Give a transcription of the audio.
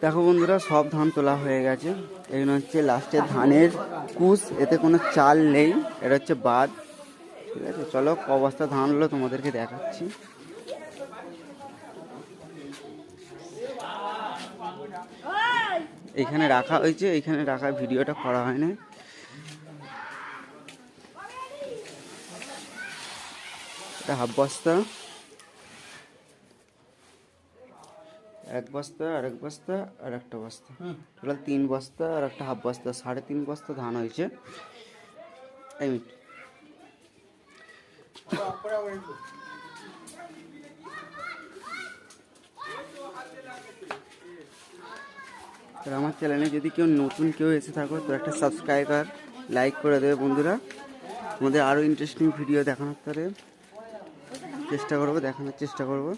দেখো বন্ধুরা, সব ধান তোলা হয়ে গেছে। এগুলো হচ্ছে লাস্টের ধানের কুশ, এতে কোনো চাল নেই, এটা হচ্ছে বাদ। ঠিক আছে, চলো ক বস্তা ধান হলো তোমাদেরকে দেখাচ্ছি। এখানে রাখা হয়েছে, এখানে রাখা, ভিডিওটা করা হয় না। এটা হাফ বস্তা, এক বস্তা, আর এক বস্তা, আর একটা বস্তা, টোটাল 3 বস্তা আর একটা হাফ বস্তা, 3.5 বস্তা ধান হয়েছে। এই মিনিট। আর আমার চ্যানেলে যদি কেউ নতুন কেউ এসে থাকো তো একটা সাবস্ক্রাইবার লাইক করে দেবে বন্ধুরা। তোমাদের আরও ইন্টারেস্টিং ভিডিও দেখানোর তারে চেষ্টা করবো, দেখানোর চেষ্টা করবো।